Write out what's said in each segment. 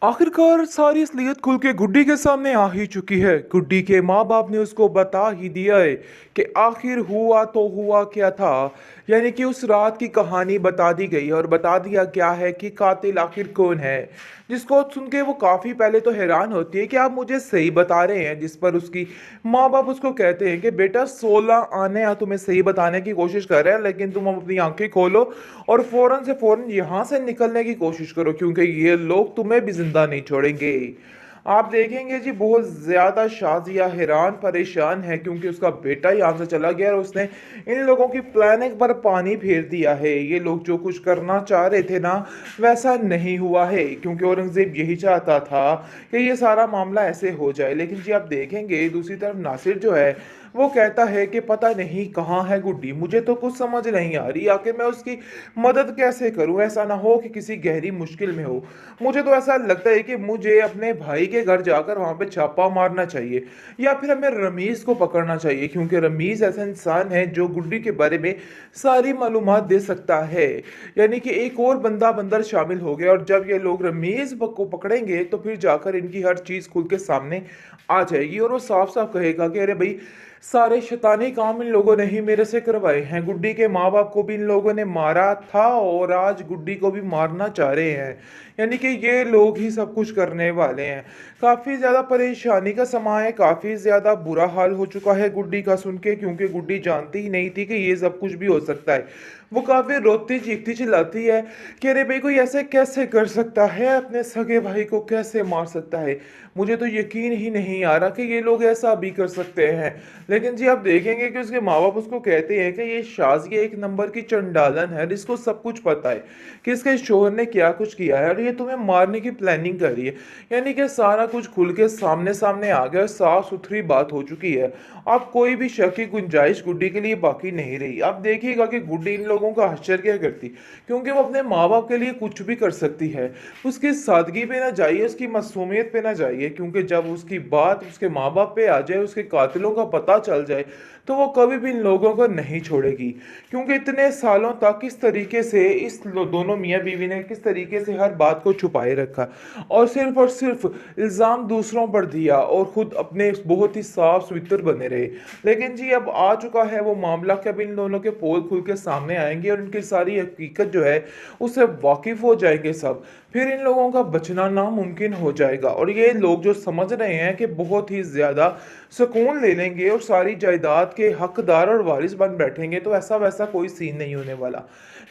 आखिरकार सारी असलियत खुल के गुड्डी के सामने आ ही चुकी है। गुड्डी के माँ बाप ने उसको बता ही दिया है कि आखिर हुआ तो हुआ क्या था। यानी कि उस रात की कहानी बता दी गई और बता दिया गया है कि कातिल आखिर कौन है। जिसको सुन के वो काफ़ी पहले तो हैरान होती है कि आप मुझे सही बता रहे हैं, जिस पर उसकी माँ बाप उसको कहते हैं कि बेटा 16 आने या तुम्हें सही बताने की कोशिश कर रहे हैं, लेकिन तुम अपनी आंखें खोलो और फौरन से फौरन यहाँ से निकलने की कोशिश करो, क्योंकि ये लोग तुम्हें भी जिंदा नहीं छोड़ेंगे। आप देखेंगे जी, बहुत ज़्यादा शाजिया हैरान परेशान है क्योंकि उसका बेटा यहाँ से चला गया और उसने इन लोगों की प्लानिंग पर पानी फेर दिया है। ये लोग जो कुछ करना चाह रहे थे ना, वैसा नहीं हुआ है, क्योंकि औरंगज़ेब यही चाहता था कि ये सारा मामला ऐसे हो जाए। लेकिन जी आप देखेंगे दूसरी तरफ नासिर जो है वो कहता है कि पता नहीं कहाँ है गुड्डी, मुझे तो कुछ समझ नहीं आ रही, आखिर मैं उसकी मदद कैसे करूं, ऐसा ना हो कि किसी गहरी मुश्किल में हो। मुझे तो ऐसा लगता है कि मुझे अपने भाई के घर जाकर वहां पे छापा मारना चाहिए, या फिर हमें रमीज को पकड़ना चाहिए, क्योंकि रमीज ऐसा इंसान है जो गुड्डी के बारे में सारी मालूमात दे सकता है। यानी कि एक और बंदा बंदर शामिल हो गया, और जब ये लोग रमीज को पकड़ेंगे तो फिर जाकर इनकी हर चीज खुल के सामने आ जाएगी और वो साफ साफ कहेगा कि अरे भाई, सारे शैतानी काम इन लोगों ने ही मेरे से करवाए हैं। गुड्डी के माँ बाप को भी इन लोगों ने मारा था और आज गुड्डी को भी मारना चाह रहे हैं। यानी कि ये लोग ही सब कुछ करने वाले हैं। काफ़ी ज़्यादा परेशानी का समा है, काफ़ी ज़्यादा बुरा हाल हो चुका है गुड्डी का सुन के, क्योंकि गुड्डी जानती ही नहीं थी कि ये सब कुछ भी हो सकता है। वो काफ़ी रोती चीखती चिल्लाती है कि अरे भाई, कोई ऐसे कैसे कर सकता है, अपने सगे भाई को कैसे मार सकता है। मुझे तो यकीन ही नहीं आ रहा कि ये लोग ऐसा भी कर सकते हैं। लेकिन जी आप देखेंगे कि उसके माँ बाप उसको कहते हैं कि ये शाज़िया एक नंबर की चंडालन है, जिसको सब कुछ पता है कि इसके शोहर ने क्या कुछ किया है और ये तुम्हें मारने की प्लानिंग कर रही है। यानी कि सारा कुछ खुल के सामने सामने आ गया, साफ सुथरी बात हो चुकी है। अब कोई भी शक की गुंजाइश गुड्डी के लिए बाकी नहीं रही। अब देखिएगा कि गुड्डी इन लोगों का हश्र क्या करती, क्योंकि वो अपने माँ बाप के लिए कुछ भी कर सकती है। उसकी सादगी पे ना जाइए, उसकी मासूमियत पे ना जाइए, क्योंकि जब उसकी बात उसके माँ बाप पे आ जाए, उसके कातिलों का पता चल जाए, तो वो कभी भी इन लोगों को नहीं छोड़ेगी। क्योंकि इतने सालों तक किस तरीके से दोनों मियाँ बीवी ने किस तरीके से हर बात को छुपाए रखा और सिर्फ इल्ज़ाम दूसरों पर दिया और खुद अपने बहुत ही साफ सुथरे बने रहे। लेकिन जी अब आ चुका है वो मामला कि अब इन दोनों के पोल खुल के सामने आएंगे और इनकी सारी हकीकत जो है उससे वाकिफ हो जाएंगे सब। फिर इन लोगों का बचना नामुमकिन हो जाएगा और ये लोग जो समझ रहे हैं कि बहुत ही ज़्यादा सुकून ले लेंगे और सारी जायदाद के हकदार और वारिस बन बैठेंगे, तो ऐसा वैसा कोई सीन नहीं होने वाला।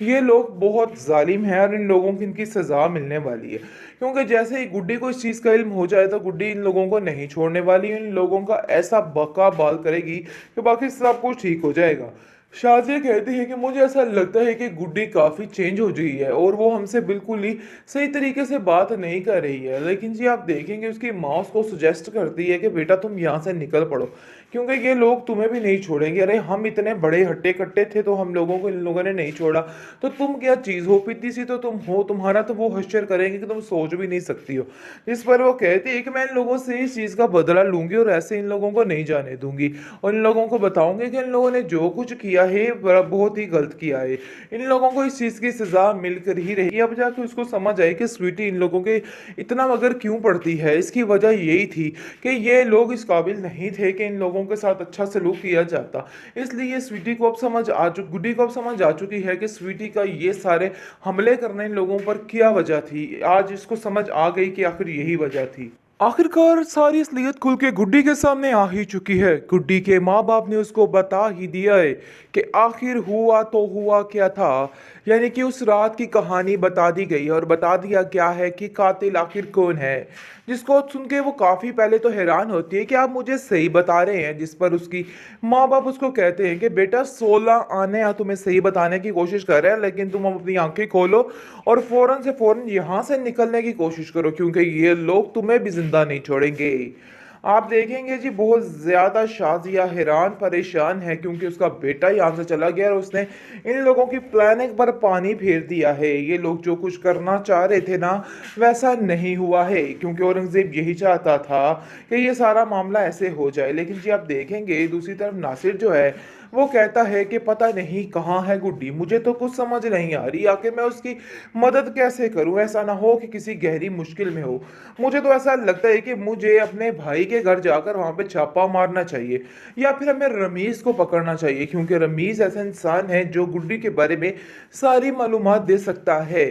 ये लोग बहुत जालिम हैं और इन लोगों की इनकी सज़ा मिलने वाली है, क्योंकि जैसे ही गुड्डी को इस चीज़ का इल्म हो जाए तो गुड्डी इन लोगों को नहीं छोड़ने वाली, इन लोगों का ऐसा बका बाल करेगी कि बाकी सब कुछ ठीक हो जाएगा। शाजिया कहती है कि मुझे ऐसा लगता है कि गुड्डी काफ़ी चेंज हो गई है और वो हमसे बिल्कुल ही सही तरीके से बात नहीं कर रही है। लेकिन जी आप देखेंगे उसकी माँ उसको सुजेस्ट करती है कि बेटा तुम यहाँ से निकल पड़ो, क्योंकि ये लोग तुम्हें भी नहीं छोड़ेंगे। अरे हम इतने बड़े हट्टे कट्टे थे तो हम लोगों को इन लोगों ने नहीं छोड़ा, तो तुम क्या चीज़ हो, पिद्दी सी तो तुम हो, तुम्हारा तो वो हश्र करेंगे कि तुम सोच भी नहीं सकती हो। इस पर वो कहती है कि मैं इन लोगों से इस चीज़ का बदला लूंगी और ऐसे इन लोगों को नहीं जाने दूंगी और इन लोगों को बताऊंगी कि इन लोगों ने जो कुछ किया है बहुत ही गलत किया है। इन लोगों को इस चीज़ की सज़ा मिलकर ही रही। अब जाके उसको समझ आई कि स्वीटी इन लोगों के इतना मगर क्यों पड़ती है। इसकी वजह यही थी कि ये लोग इस काबिल नहीं थे कि इन लोगों के साथ अच्छा सलूक किया जाता। इसलिए स्वीटी को अब समझ आ चुकी गुड्डी को अब समझ आ चुकी है कि स्वीटी का ये सारे हमले करने इन लोगों पर क्या वजह थी। आज इसको समझ आ गई कि आखिर यही वजह थी। आखिरकार सारी असलियत खुल के गुड्डी के सामने आ ही चुकी है। गुड्डी के माँ बाप ने उसको बता ही दिया है कि आखिर हुआ तो हुआ क्या था। यानी कि उस रात की कहानी बता दी गई और बता दिया गया है कि कातिल आखिर कौन है। जिसको सुन के वो काफ़ी पहले तो हैरान होती है कि आप मुझे सही बता रहे हैं, जिस पर उसकी माँ बाप उसको कहते हैं कि बेटा 16 आने या तुम्हें सही बताने की कोशिश कर रहे हैं, लेकिन तुम अपनी आंखें खोलो और फौरन से फौरन यहाँ से निकलने की कोशिश करो, क्योंकि ये लोग तुम्हें भी जिंदा नहीं छोड़ेंगे। आप देखेंगे जी, बहुत ज़्यादा शाजिया हैरान परेशान है क्योंकि उसका बेटा यहाँ से चला गया और उसने इन लोगों की प्लानिंग पर पानी फेर दिया है। ये लोग जो कुछ करना चाह रहे थे ना, वैसा नहीं हुआ है, क्योंकि औरंगज़ेब यही चाहता था कि ये सारा मामला ऐसे हो जाए। लेकिन जी आप देखेंगे दूसरी तरफ नासिर जो है वो कहता है कि पता नहीं कहाँ है गुड्डी, मुझे तो कुछ समझ नहीं आ रही, आखिर मैं उसकी मदद कैसे करूं, ऐसा ना हो कि किसी गहरी मुश्किल में हो। मुझे तो ऐसा लगता है कि मुझे अपने भाई के घर जाकर वहां पे छापा मारना चाहिए, या फिर हमें रमीज को पकड़ना चाहिए, क्योंकि रमीज ऐसा इंसान है जो गुड्डी के बारे में सारी मालूमात दे सकता है।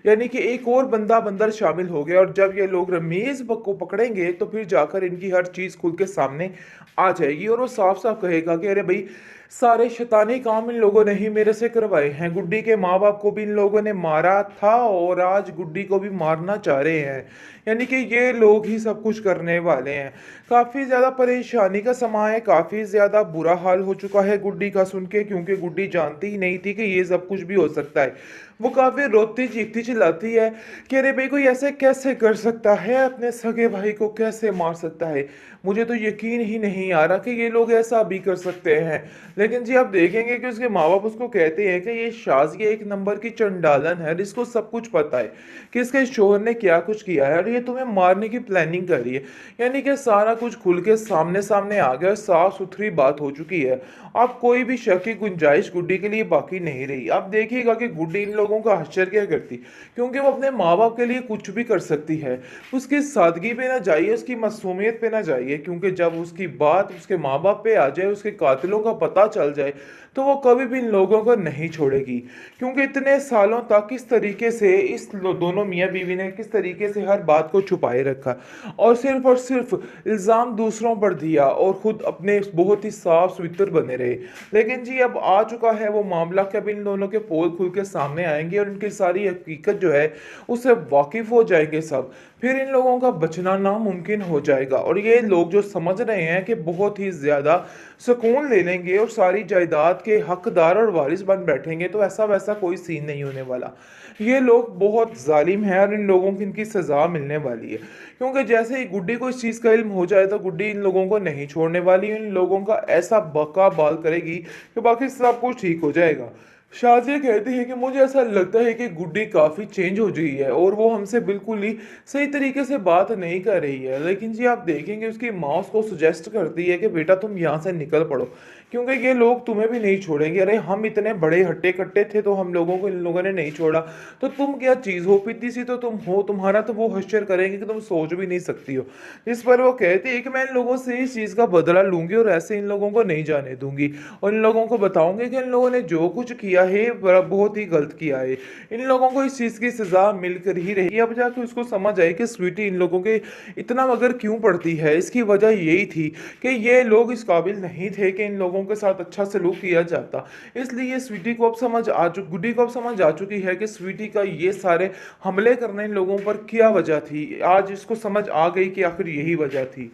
यानी कि एक और बंदा बंदर शामिल हो गया, और जब ये लोग रमीज को पकड़ेंगे तो फिर जाकर इनकी हर चीज खुल के सामने आ जाएगी, और वो साफ साफ कहेगा कि अरे भाई, सारे शैतानी काम इन लोगों ने ही मेरे से करवाए हैं। गुड्डी के माँ बाप को भी इन लोगों ने मारा था और आज गुड्डी को भी मारना चाह रहे हैं। यानी कि ये लोग ही सब कुछ करने वाले हैं। काफ़ी ज़्यादा परेशानी का समय है, काफ़ी ज़्यादा बुरा हाल हो चुका है गुड्डी का सुन के, क्योंकि गुड्डी जानती ही नहीं थी कि ये सब कुछ भी हो सकता है। वो काफ़ी रोती चीखती चिल्लाती है कि अरे भाई, कोई ऐसे कैसे कर सकता है, अपने सगे भाई को कैसे मार सकता है। मुझे तो यकीन ही नहीं आ रहा कि ये लोग ऐसा भी कर सकते हैं। लेकिन जी आप देखेंगे कि उसके माँ बाप उसको कहते हैं कि ये शाज़िया एक नंबर की चंडालन है, जिसको सब कुछ पता है कि इसके शोहर ने क्या कुछ किया है, और ये तुम्हें मारने की प्लानिंग कर रही है। यानी कि सारा कुछ खुल के सामने सामने आ गया, साफ सुथरी बात हो चुकी है। अब कोई भी शक की गुंजाइश गुड्डी के लिए बाकी नहीं रही। अब देखिएगा कि गुड्डी इन लोगों का हश्र क्या करती, क्योंकि वो अपने माँ बाप के लिए कुछ भी कर सकती है। उसकी सादगी पे ना जाइए, उसकी मासूमियत पे ना जाइए, क्योंकि जब उसकी बात उसके माँ बाप पे आ जाए, उसके कातिलों का पता चल जाए, तो वो कभी भी इन लोगों को नहीं छोड़ेगी। क्योंकि इतने सालों तक किस तरीके से दोनों मियाँ बीवी ने किस तरीके से हर बात को छुपाए रखा, और सिर्फ इल्ज़ाम दूसरों पर दिया, और खुद अपने बहुत ही साफ सुथरे बने रहे। लेकिन जी अब आ चुका है वो मामला कि अब इन दोनों के पोल खुल के सामने आएंगे, और इनकी सारी हकीकत जो है उससे वाकिफ हो जाएंगे सब। फिर इन लोगों का बचना नामुमकिन हो जाएगा, और ये लोग जो समझ रहे हैं कि बहुत ही ज़्यादा सुकून ले लेंगे और सारी जायदाद के हकदार और वारिस बन बैठेंगे, तो ऐसा वैसा कोई सीन नहीं होने वाला। ये लोग बहुत जालिम हैं, और इन लोगों की इनकी सज़ा मिलने वाली है। क्योंकि जैसे ही गुड्डी को इस चीज़ का इल्म हो जाए, तो गुड्डी इन लोगों को नहीं छोड़ने वाली, इन लोगों का ऐसा बका बाल करेगी कि बाकी सब कुछ ठीक हो जाएगा। शाज़िया कहती है कि मुझे ऐसा लगता है कि गुड्डी काफ़ी चेंज हो गई है, और वो हमसे बिल्कुल ही सही तरीके से बात नहीं कर रही है। लेकिन जी आप देखेंगे उसकी माँ उसको सुजेस्ट करती है कि बेटा तुम यहाँ से निकल पड़ो, क्योंकि ये लोग तुम्हें भी नहीं छोड़ेंगे। अरे हम इतने बड़े हट्टे कट्टे थे तो हम लोगों को इन लोगों ने नहीं छोड़ा, तो तुम क्या चीज़ हो, पिद्दी सी तो तुम हो, तुम्हारा तो वो हश्र करेंगे कि तुम सोच भी नहीं सकती हो। इस पर वो कहती है कि मैं इन लोगों से इस चीज़ का बदला लूंगी, और ऐसे इन लोगों को नहीं जाने दूंगी, और इन लोगों को बताऊंगी कि इन लोगों ने जो कुछ किया है बहुत ही गलत किया है। इन लोगों को इस चीज़ की सज़ा मिलकर ही रहेगी। अब जाके उसको समझ आई कि स्वीटी इन लोगों के इतना मगर क्यों पड़ती है। इसकी वजह यही थी कि ये लोग इस काबिल नहीं थे कि इन लोगों के साथ अच्छा सलूक किया जाता। इसलिए स्वीटी को अब समझ आ चुकी गुड्डी को अब समझ आ चुकी है कि स्वीटी का ये सारे हमले करने इन लोगों पर क्या वजह थी। आज इसको समझ आ गई कि आखिर यही वजह थी।